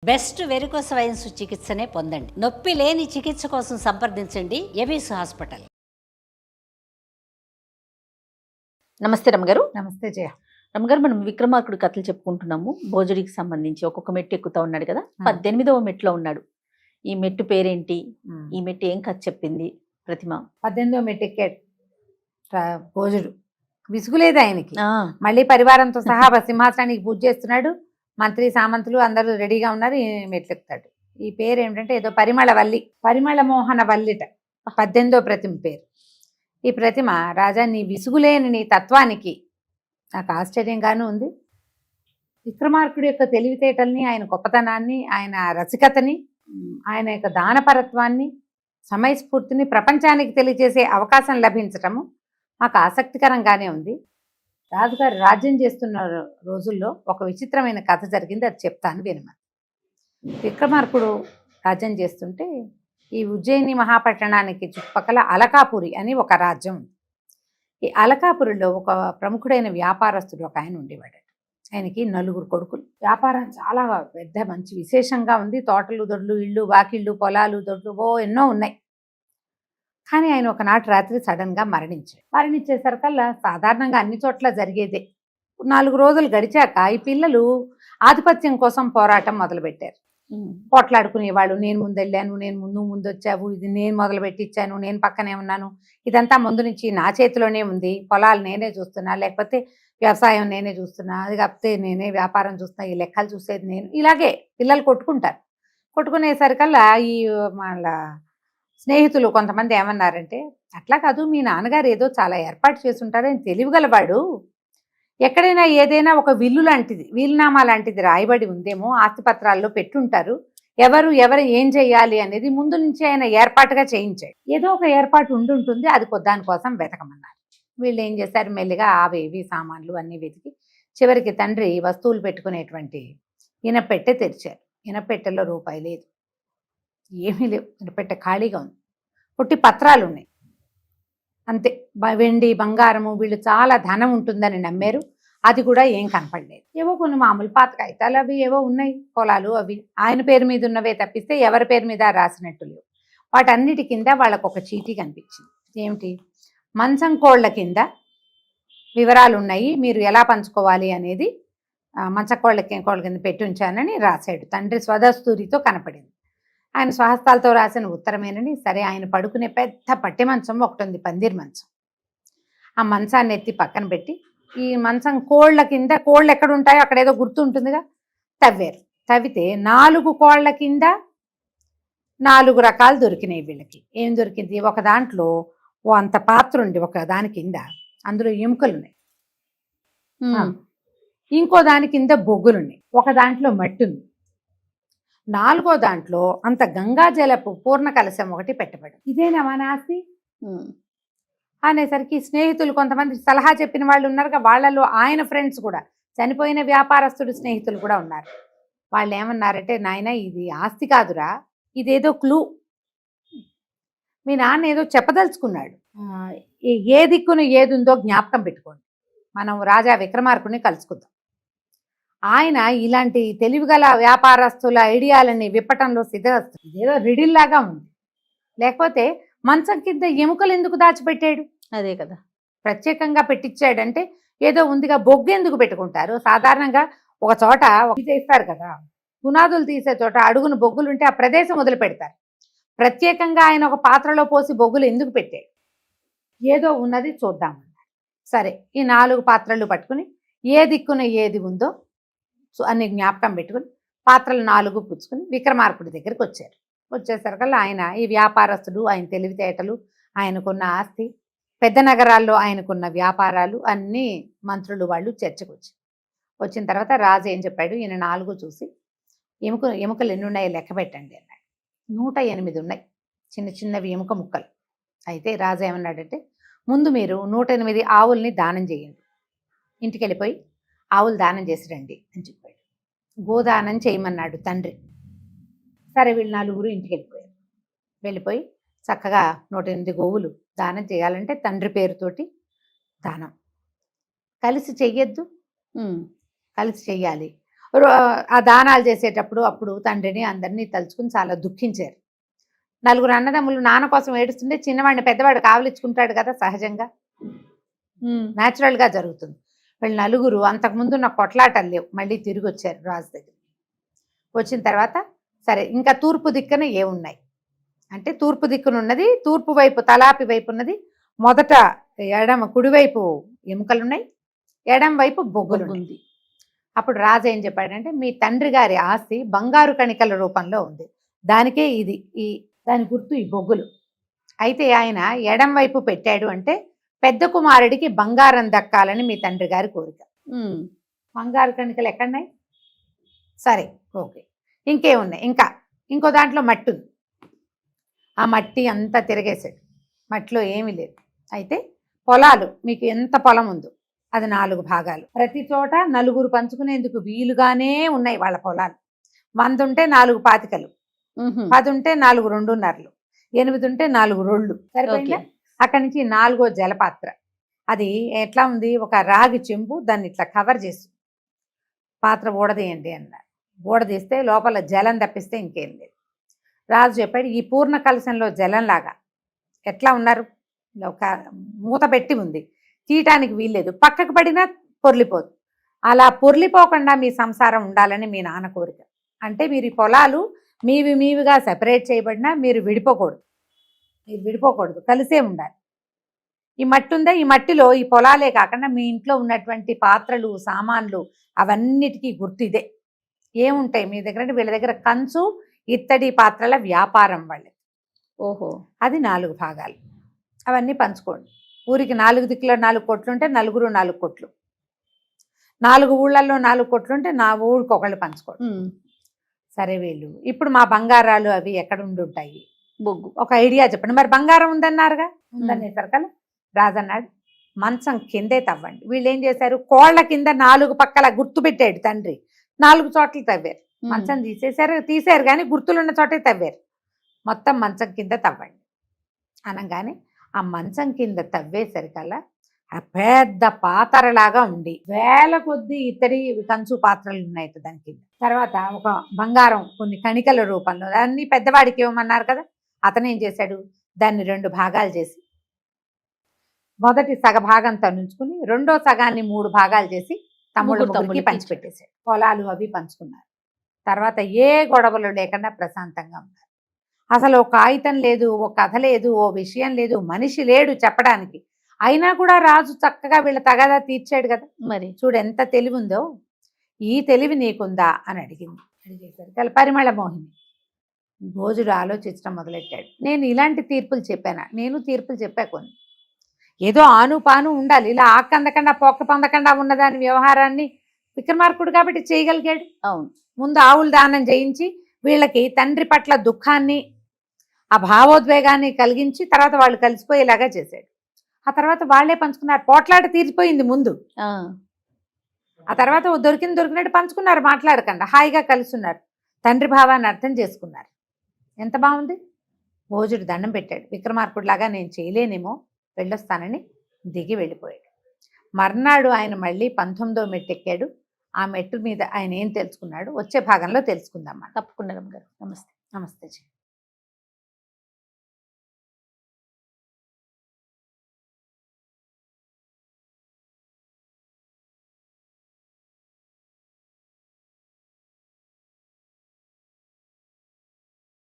Best varicose wines చికిత్సనే పొందండి. నొప్పి లేని చికిత్స కోసం సంప్రదించండి ఎబిస్ హాస్పిటల్. నమస్తే రమ్మగారు. నమస్తే జయ. రమ్మగారు, మనం విక్రమార్కుడు కథలు చెప్పుకుంటున్నాము. భోజుడికి సంబంధించి ఒక్కొక్క మెట్టు ఎక్కుతా ఉన్నాడు కదా. 18వ మెట్టులో ఉన్నాడు. ఈ మెట్టు పేరేంటి? ఈ మెట్టు ఏం కథ చెప్పింది? ప్రతిమ 18వ మెట్టు ఎక్కాడు భోజుడు. విసుగులేదు ఆయనకి. మళ్ళీ పరివారంతో సహా సింహాసనానికి పూజ చేస్తున్నాడు. మంత్రి సామంతులు అందరూ రెడీగా ఉన్నారు. మెట్లు ఎక్కుతాడు. ఈ పేరు ఏమిటంటే ఏదో పరిమళవల్లి, పరిమళ మోహన వల్లిట 18వ ప్రతిమ పేరు. ఈ ప్రతిమ రాజా నీ విసుగులేని నీ తత్వానికి నాకు ఆశ్చర్యంగానూ ఉంది. విక్రమార్కుడి యొక్క తెలివితేటల్ని, ఆయన గొప్పతనాన్ని, ఆయన రసికతని, ఆయన యొక్క దానపరత్వాన్ని, సమయస్ఫూర్తిని ప్రపంచానికి తెలియజేసే అవకాశం లభించటము మాకు ఆసక్తికరంగానే ఉంది. రాజుగారు రాజ్యం చేస్తున్న రోజుల్లో ఒక విచిత్రమైన కథ జరిగింది, అది చెప్తాను వినమని. విక్రమార్కుడు రాజ్యం చేస్తుంటే ఈ ఉజ్జయిని మహాపట్టణానికి చుట్టుపక్కల అలకాపురి అని ఒక రాజ్యం ఉంది. ఈ అలకాపురిలో ఒక ప్రముఖుడైన వ్యాపారస్తుడు ఒక ఆయన ఉండేవాడు. ఆయనకి 4 కొడుకులు. వ్యాపారం చాలా పెద్ద మంచి విశేషంగా ఉంది. తోటలు, దొడ్లు, ఇళ్ళు, వాకిళ్ళు, పొలాలు, దొడ్లు ఎన్నో ఉన్నాయి. కానీ ఆయన ఒకనాటి రాత్రి సడన్గా మరణించేసరికల్లా సాధారణంగా అన్ని చోట్ల జరిగేదే. 4 రోజులు గడిచాక ఈ పిల్లలు ఆధిపత్యం కోసం పోరాటం మొదలుపెట్టారు. పోట్లాడుకునేవాళ్ళు. నేను ముందెళ్ళాను, నేను ముందు వచ్చావు, ఇది నేను మొదలు పెట్టించాను, నేను పక్కనే ఉన్నాను, ఇదంతా ముందు నుంచి నా చేతిలోనే ఉంది, పొలాలు నేనే చూస్తున్నా, లేకపోతే వ్యవసాయం నేనే చూస్తున్నా, అది కాకపోతే నేనే వ్యాపారం చూస్తున్నా, ఈ లెక్కలు చూసేది నేను. ఇలాగే పిల్లలు కొట్టుకుంటారు. కొట్టుకునేసరికల్లా ఈ వాళ్ళ స్నేహితులు కొంతమంది ఏమన్నారంటే, అట్లా కాదు, మీ నాన్నగారు ఏదో చాలా ఏర్పాటు చేసి ఉంటారు, ఆయన తెలివిగలవాడు, ఎక్కడైనా ఏదైనా ఒక విల్లు లాంటిది, వీలునామా లాంటిది రాయబడి ఉందేమో, ఆస్తిపత్రాల్లో పెట్టుంటారు, ఎవరు ఏం చేయాలి అనేది ముందు నుంచి ఆయన ఏర్పాటుగా చేయించాడు, ఏదో ఒక ఏర్పాటు ఉండుంటుంది, అది దానికోసం వెతకమన్నారు. వీళ్ళు ఏం చేశారు, మెల్లిగా అవేవి సామాన్లు అన్నీ వెతికి చివరికి తండ్రి వస్తువులు పెట్టుకునేటువంటి ఇనపెట్టె తెరిచారు. ఇనపెట్టెలో రూపాయి లేదు, ఏమీ లేవు. ఇనపెట్టె ఖాళీగా ఉంది. పుట్టి పత్రాలు ఉన్నాయి అంతే. వెండి, బంగారము, వీళ్ళు చాలా ధనం ఉంటుందని నమ్మారు. అది కూడా ఏం కనపడలేదు. ఏవో కొన్ని మామూలు పాత కాగితాలు అవి ఏవో ఉన్నాయి, పొలాలు అవి ఆయన పేరు మీద ఉన్నవే తప్పిస్తే ఎవరి పేరు మీద రాసినట్టు లేవు. వాటన్నిటి కింద వాళ్ళకు ఒక చీటీ కనిపించింది. ఏమిటి? మంచం కోళ్ల కింద వివరాలు ఉన్నాయి, మీరు ఎలా పంచుకోవాలి అనేది కోళ్ళ కింద పెట్టి ఉంచానని రాశాడు. తండ్రి స్వదస్తూరితో కనపడింది. ఆయన స్వహస్తాలతో రాసిన ఉత్తరమేనని. సరే, ఆయన పడుకునే పెద్ద పట్టె మంచం ఒకటి ఉంది, పందిరి మంచం. ఆ మంచాన్ని ఎత్తి పక్కన పెట్టి ఈ మంచం కోళ్ల కింద, కోళ్ళు ఎక్కడ ఉంటాయో అక్కడ ఏదో గుర్తు ఉంటుందిగా, తవ్వారు. తవ్వితే 4 కోళ్ల కింద 4 రకాలు దొరికినాయి వీళ్ళకి. ఏం దొరికింది? ఒక దాంట్లో ఓ అంత పాత్ర ఉంది, ఒక దాని కింద అందులో ఎముకలు ఉన్నాయి. ఇంకో దాని కింద బొగ్గులున్నాయి. ఒక దాంట్లో మట్టి ఉంది. 4వ దాంట్లో అంత గంగాజలపు పూర్ణ కలశం ఒకటి పెట్టబడి. ఇదేనా మన ఆస్తి అనేసరికి స్నేహితులు కొంతమంది సలహా చెప్పిన వాళ్ళు ఉన్నారుగా, వాళ్ళలో ఆయన ఫ్రెండ్స్ కూడా, చనిపోయిన వ్యాపారస్తుడు స్నేహితులు కూడా ఉన్నారు. వాళ్ళు ఏమన్నారంటే, నాయన ఇది ఆస్తి కాదురా, ఇదేదో క్లూ, మీ నాన్న ఏదో చెప్పదలుచుకున్నాడు, ఏ దిక్కున ఏది ఉందో జ్ఞాపకం పెట్టుకోండి, మనం రాజా విక్రమార్కుడిని కలుసుకుందాం. ఆయన ఇలాంటి తెలివిగల వ్యాపారస్తుల ఐడియాలని విప్పటంలో సిద్ధహస్తుడు. ఇదేదో రిడిల్లాగా ఉంది. లేకపోతే మంచం కింద ఎముకలు ఎందుకు దాచిపెట్టాడు? అదే కదా, ప్రత్యేకంగా పెట్టించాడంటే ఏదో ఉందిగా. బొగ్గు ఎందుకు పెట్టుకుంటారు? సాధారణంగా ఒక చోట చేస్తారు కదా, పునాదులు తీసే చోట అడుగున బొగ్గులుంటే ఆ ప్రదేశం వదిలి పెడతారు. ప్రత్యేకంగా ఆయన ఒక పాత్రలో పోసి బొగ్గులు ఎందుకు పెట్టాడు? ఏదో ఉన్నది చూద్దామన్నారు. సరే, ఈ 4 పాత్రలు పట్టుకుని ఏ దిక్కున ఏది ఉందో అన్ని జ్ఞాపకం పెట్టుకుని పాత్రలు 4 పుచ్చుకుని విక్రమార్కుడి దగ్గరికి వచ్చారు. వచ్చేసరికల్లా ఆయన ఈ వ్యాపారస్తుడు, ఆయన తెలివితేటలు, ఆయనకున్న ఆస్తి, పెద్ద నగరాల్లో ఆయనకున్న వ్యాపారాలు అన్నీ మంత్రులు వాళ్ళు చర్చకు వచ్చిన తర్వాత రాజు ఏం చెప్పాడు, ఈయన 4 చూసి ఎముకలు ఎన్ని ఉన్నాయో లెక్క పెట్టండి అన్నాడు. 108 ఉన్నాయి, చిన్న చిన్నవి ఎముక ముక్కలు. అయితే రాజు ఏమన్నాడంటే, ముందు మీరు 108 ఆవుల్ని దానం చేయండి, ఇంటికి వెళ్ళిపోయి ఆవులు దానం చేసి రండి అని చెప్పాడు. గోదానం చేయమన్నాడు తండ్రి. సరే, వీళ్ళు 4 ఇంటికి వెళ్ళిపోయి చక్కగా 108 గోవులు దానం చేయాలంటే తండ్రి పేరుతోటి దానం. కలిసి చెయ్యొద్దు, కలిసి చెయ్యాలి. ఆ దానాలు చేసేటప్పుడు అప్పుడు తండ్రిని అందరినీ తలుచుకుని చాలా దుఃఖించారు. నలుగురు అన్నదమ్ములు నాన్న కోసం ఏడుస్తుంటే చిన్నవాడిని పెద్దవాడు కావలించుకుంటాడు కదా, సహజంగా న్యాచురల్గా జరుగుతుంది. వీళ్ళు నలుగురు అంతకుముందు ఉన్న కొట్లాటలు లేవు, మళ్ళీ తిరిగి వచ్చారు రాజు దగ్గర. వచ్చిన తర్వాత సరే ఇంకా తూర్పు దిక్కున ఏమున్నాయి అంటే, తూర్పు దిక్కునున్నది, తూర్పు వైపు తలాపి వైపు ఉన్నది. మొదట ఎడమ కుడివైపు ఎముకలున్నాయి, ఎడమ వైపు బొగ్గులు ఉంది. అప్పుడు రాజు ఏం చెప్పాడంటే, మీ తండ్రి గారి ఆస్తి బంగారు కణికల రూపంలో ఉంది, దానికే ఇది దాని గుర్తు ఈ బొగ్గులు. అయితే ఆయన ఎడం వైపు పెట్టాడు అంటే పెద్ద కుమారుడికి బంగారం దక్కాలని మీ తండ్రి గారి కోరిక. బంగారు కణికలు ఎక్కడున్నాయి? సరే ఓకే, ఇంకేమున్నాయి? ఇంకో దాంట్లో మట్టి ఉంది. ఆ మట్టి అంతా తిరగేశాడు, మట్టిలో ఏమీ లేదు. అయితే పొలాలు, మీకు ఎంత పొలం ఉందో అది 4 భాగాలు, ప్రతి చోట నలుగురు పంచుకునేందుకు వీలుగానే ఉన్నాయి వాళ్ళ పొలాలు. 100 ఉంటే 4 పాతికలు, 10 ఉంటే 4 2.5, 8 ఉంటే 4 రోళ్ళు, సరిపోయిందా? అక్కడి నుంచి 4వ జలపాత్ర. అది ఎట్లా ఉంది, ఒక రాగి చెంబు, దాన్ని ఇట్లా కవర్ చేసి పాత్ర ఊడదీయండి అన్నారు. ఊడదీస్తే లోపల జలం తప్పిస్తే ఇంకేం లేదు. రాజు చెప్పాడు, ఈ పూర్ణ కలశంలో జలంలాగా ఎట్లా ఉన్నారు, ఒక మూత పెట్టి ఉంది, తీయటానికి వీల్లేదు, పక్కకు పడినా పొర్లిపోదు. అలా పొర్లిపోకుండా మీ సంసారం ఉండాలని మీ నాన్న కోరిక. అంటే మీరు ఈ పొలాలు మీవిగా సెపరేట్ చేయబడినా మీరు విడిపోకూడదు, కలిసే ఉండాలి. ఈ మట్టి ఉందా, ఈ మట్టిలో ఈ పొలాలే కాకుండా మీ ఇంట్లో ఉన్నటువంటి పాత్రలు సామాన్లు అవన్నిటికీ గుర్తు ఇదే. ఏముంటాయి మీ దగ్గర అంటే, వీళ్ళ దగ్గర కంచు ఇత్తడి పాత్రల వ్యాపారం వాళ్ళకి. ఓహో, అది 4 భాగాలు. అవన్నీ పంచుకోండి. ఊరికి 4 దిక్కులో 4 కొట్లు ఉంటే నలుగురు 4 కొట్లు, 4 ఊళ్ళల్లో 4 కొట్లు ఉంటే నా ఊరికి ఒకళ్ళు పంచుకోండి. సరే, వీళ్ళు ఇప్పుడు మా బంగారాలు అవి ఎక్కడ ఉండుంటాయి, బొగ్గు, ఒక ఐడియా చెప్పండి. మరి బంగారం ఉందన్నారుగా, ఉందనేసరికల్లా రాజు అన్నాడు, మంచం కిందే తవ్వండి. వీళ్ళు ఏం చేశారు, కోళ్ల కింద 4 పక్కల గుర్తు పెట్టాడు తండ్రి, 4 చోట్ల తవ్వారు. మంచం తీసేశారు కానీ గుర్తులున్న చోటే తవ్వారు. మొత్తం మంచం కింద తవ్వండి అనగానే ఆ మంచం కింద తవ్వేసరికల్లా ఆ పెద్ద పాతరలాగా ఉండి వేల కొద్ది ఇత్తడి కంచు పాత్రలు ఉన్నాయి దాని కింద. తర్వాత ఒక బంగారం కొన్ని కణికల రూపంలో, అన్ని పెద్దవాడికి ఇవ్వమన్నారు కదా, అతను ఏం చేశాడు, దాన్ని 2 భాగాలు చేసి మొదటి సగభాగం తనుంచుకుని రెండో సగాన్ని 3 భాగాలు చేసి తమ్ముడికి పంచిపెట్టేశాడు. పొలాలు అవి పంచుకున్నారు. తర్వాత ఏ గొడవలు లేకుండా ప్రశాంతంగా ఉన్నారు. అసలు ఓ కాగితం లేదు, ఓ కథ లేదు, ఓ విషయం లేదు, మనిషి లేడు చెప్పడానికి. అయినా కూడా రాజు చక్కగా వీళ్ళ తగాదా తీర్చాడు కదా. మరి చూడు ఎంత తెలివి ఉందో, ఈ తెలివి నీకుందా అని అడిగేసరికి పరిమళ మోహిని భోజుడు ఆలోచించడం మొదలెట్టాడు. నేను ఇలాంటి తీర్పులు చెప్పానా? నేను తీర్పులు చెప్పా కొన్ని, ఏదో ఆను పాను ఉండాలి, ఇలా ఆకందకుండా పొక్క పొందకుండా ఉన్నదాని వ్యవహారాన్ని విక్రమార్కుడు కాబట్టి చేయగలిగాడు. అవును, ముందు ఆవులు దానం చేయించి వీళ్ళకి తండ్రి పట్ల దుఃఖాన్ని ఆ భావోద్వేగాన్ని కలిగించి తర్వాత వాళ్ళు కలిసిపోయేలాగా చేశాడు. ఆ తర్వాత వాళ్లే పంచుకున్నారు, పోట్లాట తీరిపోయింది ముందు. ఆ తర్వాత దొరికినట్టు పంచుకున్నారు, మాట్లాడకుండా హాయిగా కలుసున్నారు, తండ్రి భావాన్ని అర్థం చేసుకున్నారు. ఎంత బాగుంది. భోజుడు దండం పెట్టాడు, విక్రమార్కుడిలాగా నేను చేయలేనేమో, వెళ్ళొస్తానని దిగి వెళ్ళిపోయాడు. మర్నాడు ఆయన మళ్ళీ 19వ మెట్టు ఎక్కాడు. ఆ మెట్టు మీద ఆయన ఏం తెలుసుకున్నాడు వచ్చే భాగంలో తెలుసుకుందాం. తప్పకుండా. నమస్తే. నమస్తే.